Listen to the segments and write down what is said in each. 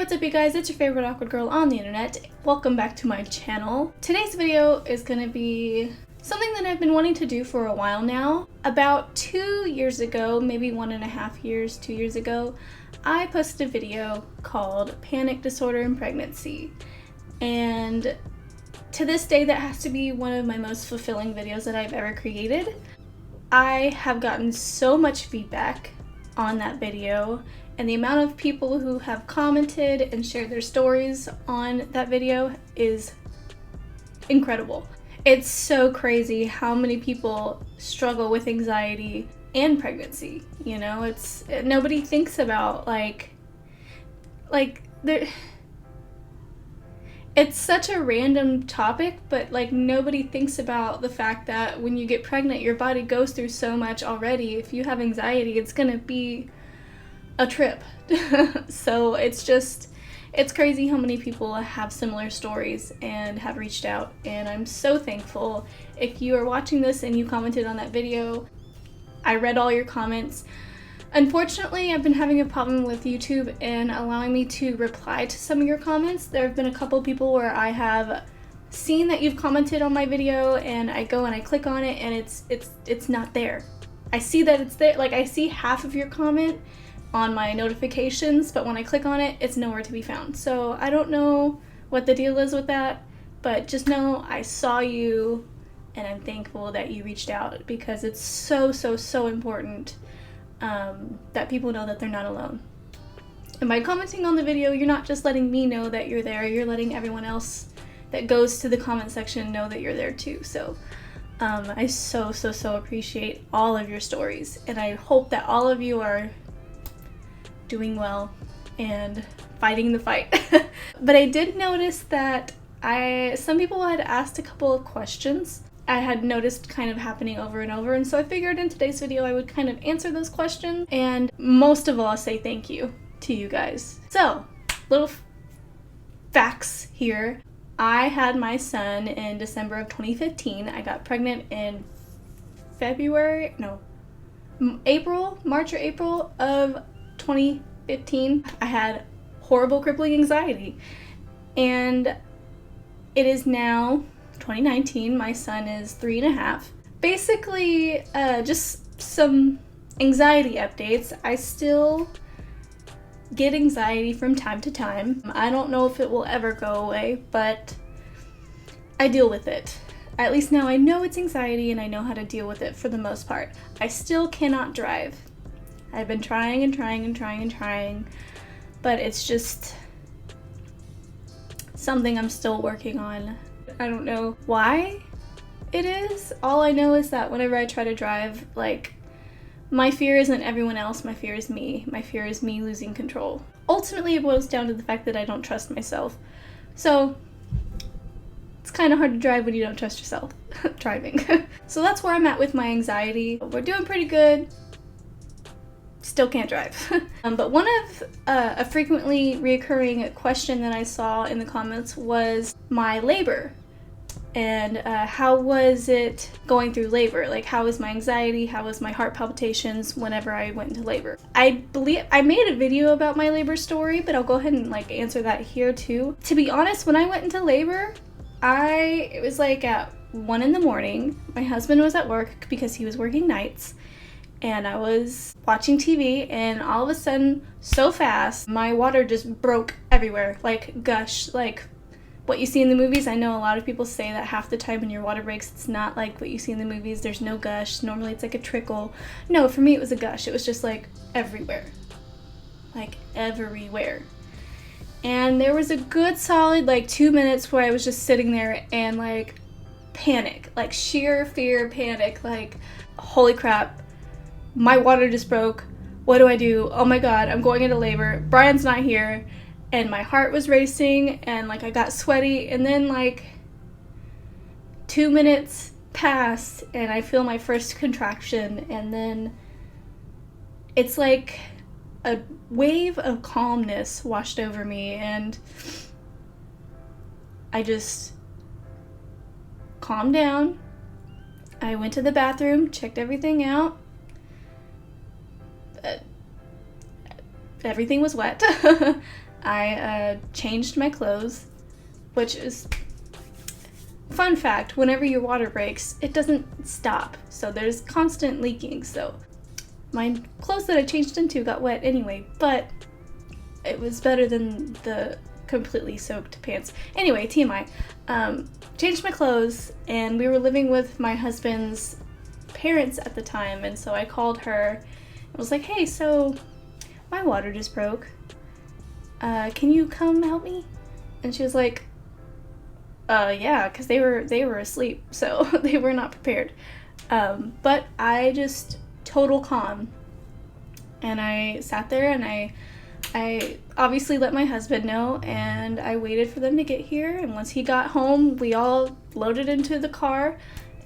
what's up you guys? It's your favorite awkward girl on the internet. Welcome back to my channel. Today's video is gonna be something that I've been wanting to do for a while now. About 2 years ago, maybe 1.5 years, 2 years ago, I posted a video called Panic Disorder in Pregnancy. And to this day, that has to be one of my most fulfilling videos that I've ever created. I have gotten so much feedback on that video, and the amount of people who have commented and shared their stories on that video is incredible. It's so crazy how many people struggle with anxiety and pregnancy. You know, nobody thinks about it's such a random topic, but nobody thinks about the fact that when you get pregnant, your body goes through so much already. If you have anxiety, it's gonna be a trip. So it's crazy how many people have similar stories and have reached out, and I'm so thankful. If you are watching this and you commented on that video, I read all your comments. Unfortunately, I've been having a problem with YouTube and allowing me to reply to some of your comments. There have been a couple people where I have seen that you've commented on my video, and I go and I click on it and it's not there. I see that it's there, I see half of your comment on my notifications, but when I click on it, it's nowhere to be found. So I don't know what the deal is with that, but just know I saw you and I'm thankful that you reached out, because it's so important that people know that they're not alone. And by commenting on the video, you're not just letting me know that you're there, you're letting everyone else that goes to the comment section know that you're there too. So I so appreciate all of your stories, and I hope that all of you are doing well and fighting the fight. But I did notice that some people had asked a couple of questions I had noticed kind of happening over and over, and so I figured in today's video I would kind of answer those questions, and most of all say thank you to you guys. So, little facts here. I had my son in December of 2015. I got pregnant in March or April of 2015. I had horrible crippling anxiety, and it is now 2019. My son is 3.5. Basically, just some anxiety updates. I still get anxiety from time to time. I don't know if it will ever go away, but I deal with it. At least now I know it's anxiety and I know how to deal with it for the most part. I still cannot drive. I've been trying, but it's just something I'm still working on. I don't know why it is. All I know is that whenever I try to drive, my fear isn't everyone else, my fear is me. My fear is me losing control. Ultimately, it boils down to the fact that I don't trust myself. So it's kind of hard to drive when you don't trust yourself driving. So that's where I'm at with my anxiety. We're doing pretty good. Still can't drive. But one of a frequently reoccurring question that I saw in the comments was my labor. And how was it going through labor? How was my anxiety? How was my heart palpitations whenever I went into labor? I believe I made a video about my labor story, but I'll go ahead and answer that here too. To be honest, when I went into labor, it was at 1 in the morning. My husband was at work because he was working nights, and I was watching TV, and all of a sudden, so fast, my water just broke everywhere, gush, what you see in the movies. I know a lot of people say that half the time when your water breaks, it's not like what you see in the movies. There's no gush. Normally it's a trickle. No, for me it was a gush. It was just everywhere. Everywhere. And there was a good solid 2 minutes where I was just sitting there and panic, sheer fear, panic, holy crap, my water just broke. What do I do? Oh my god, I'm going into labor. Brian's not here. And my heart was racing, and I got sweaty, and then 2 minutes passed and I feel my first contraction, and then it's a wave of calmness washed over me, and I just calmed down. I went to the bathroom, checked everything out. Everything was wet. I changed my clothes, which is, fun fact, whenever your water breaks, it doesn't stop. So there's constant leaking. So my clothes that I changed into got wet anyway, but it was better than the completely soaked pants. Anyway, TMI. Changed my clothes, and we were living with my husband's parents at the time, and so I called her and was like, hey, so my water just broke. Can you come help me? And she was like, yeah, because they were asleep, so they were not prepared. But I just total calm, and I sat there and I obviously let my husband know, and I waited for them to get here, and once he got home, we all loaded into the car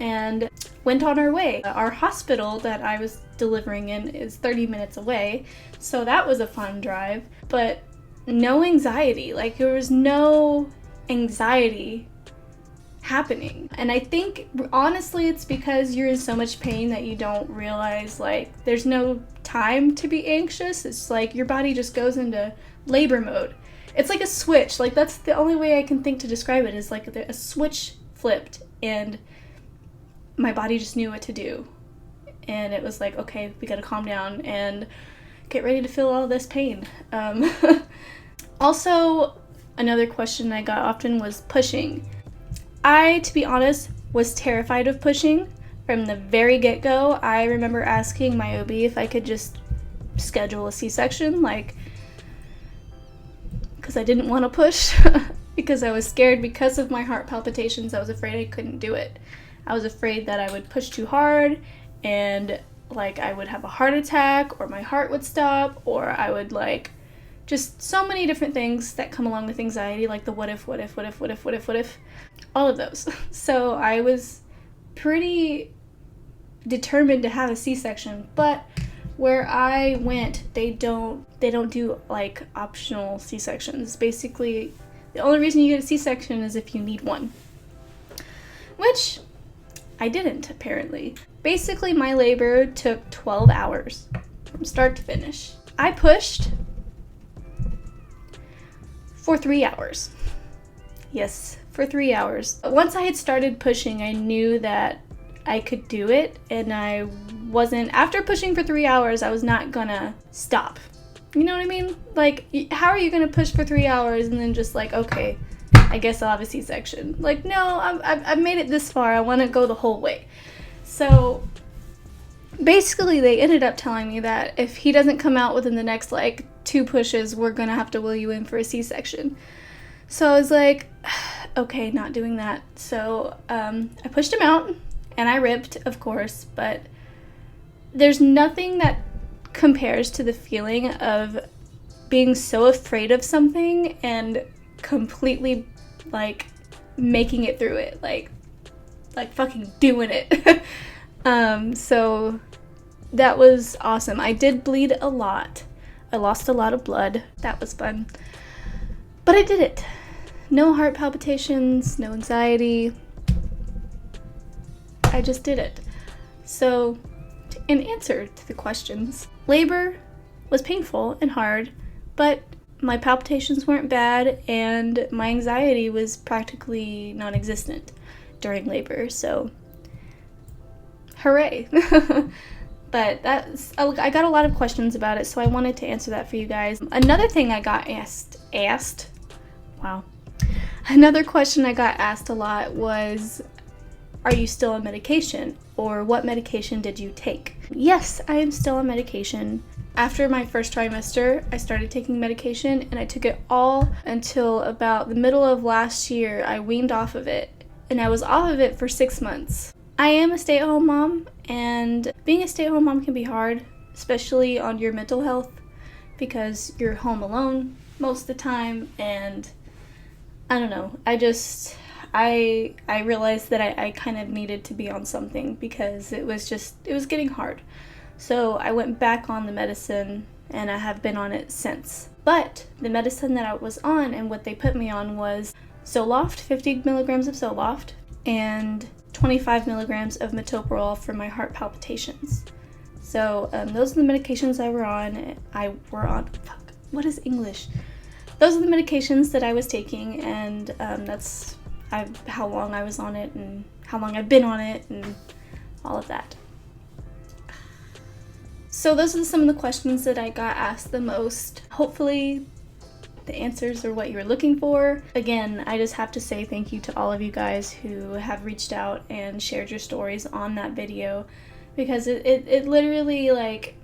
and went on our way. Our hospital that I was delivering in is 30 minutes away, so that was a fun drive, but no anxiety. Like, there was no anxiety happening. And I think, honestly, it's because you're in so much pain that you don't realize, like, there's no time to be anxious. It's like your body just goes into labor mode. It's like a switch. Like, that's the only way I can think to describe it, is like a switch flipped and my body just knew what to do. And it was like, okay, we gotta calm down and get ready to feel all this pain. Also, another question I got often was pushing. I, to be honest, was terrified of pushing from the very get-go. I remember asking my OB if I could just schedule a C-section, like, because I didn't want to push, because I was scared because of my heart palpitations. I was afraid I couldn't do it. I was afraid that I would push too hard and, like, I would have a heart attack, or my heart would stop, or I would, like, just so many different things that come along with anxiety, like the what if, all of those. So I was pretty determined to have a C-section, but where I went, they don't do, like, optional C-sections. Basically, the only reason you get a C-section is if you need one, which I didn't, apparently. Basically, my labor took 12 hours from start to finish. I pushed for 3 hours. Yes, for 3 hours. Once I had started pushing, I knew that I could do it, and I wasn't, after pushing for 3 hours, I was not gonna stop. You know what I mean? Like, how are you gonna push for 3 hours and then just like, okay, I guess I'll have a C-section? Like, no, I've made it this far, I wanna go the whole way. So basically, they ended up telling me that if he doesn't come out within the next, like, 2 pushes, we're gonna have to wheel you in for a C-section. So I was like, okay, not doing that. So I pushed him out, and I ripped, of course, but there's nothing that compares to the feeling of being so afraid of something and completely, like, making it through it, like fucking doing it. So that was awesome. I did bleed a lot. I lost a lot of blood. That was fun. But I did it. No heart palpitations, no anxiety. I just did it. So, in answer to the questions, labor was painful and hard, but my palpitations weren't bad, and my anxiety was practically non-existent during labor, so hooray. But I got a lot of questions about it, so I wanted to answer that for you guys. Another thing I got asked, wow. Another question I got asked a lot was, are you still on medication? Or what medication did you take? Yes, I am still on medication. After my first trimester, I started taking medication, and I took it all until about the middle of last year. I weaned off of it, and I was off of it for 6 months. I am a stay-at-home mom, and being a stay-at-home mom can be hard, especially on your mental health, because you're home alone most of the time, and I don't know, I realized that I kind of needed to be on something, because it was getting hard. So I went back on the medicine, and I have been on it since. But the medicine that I was on and what they put me on was Zoloft, 50 milligrams of Zoloft, and 25 milligrams of metoprolol for my heart palpitations. So those are the medications I were on. What is English? those are the medications that I was taking, and that's how long I was on it and how long I've been on it and all of that. So those are some of the questions that I got asked the most. Hopefully the answers are what you were looking for. Again, I just have to say thank you to all of you guys who have reached out and shared your stories on that video, because it literally, like,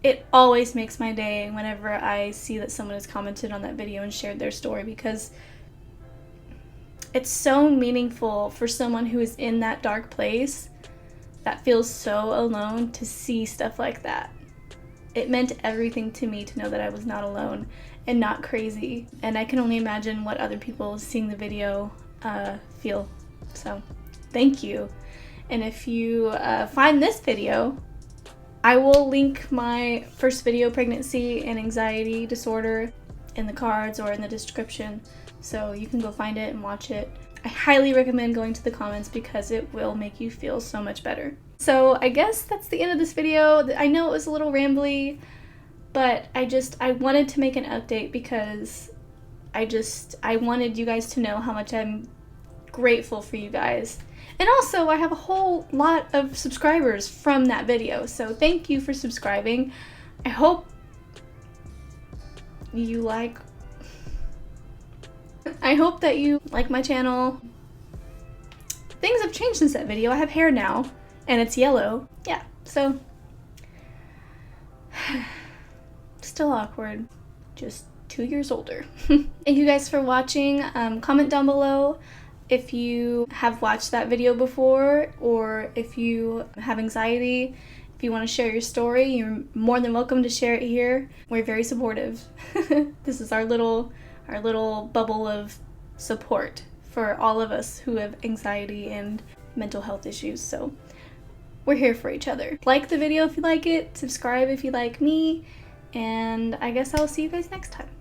it always makes my day whenever I see that someone has commented on that video and shared their story, because it's so meaningful for someone who is in that dark place that feels so alone to see stuff like that. It meant everything to me to know that I was not alone and not crazy, and I can only imagine what other people seeing the video feel. So thank you. And if you find this video, I will link my first video, pregnancy and anxiety disorder, in the cards or in the description, so you can go find it and watch it. I highly recommend going to the comments because it will make you feel so much better. So I guess that's the end of this video. I know it was a little rambly, but I wanted to make an update because I wanted you guys to know how much I'm grateful for you guys. And also, I have a whole lot of subscribers from that video, so thank you for subscribing. I hope you that you like my channel. Things have changed since that video. I have hair now, and it's yellow. Yeah, so still awkward, just 2 years older. Thank you guys for watching. Comment down below if you have watched that video before, or if you have anxiety. If you want to share your story, you're more than welcome to share it here. We're very supportive. This is our little bubble of support for all of us who have anxiety and mental health issues. So we're here for each other. Like the video if you like it, subscribe if you like me, and I guess I'll see you guys next time.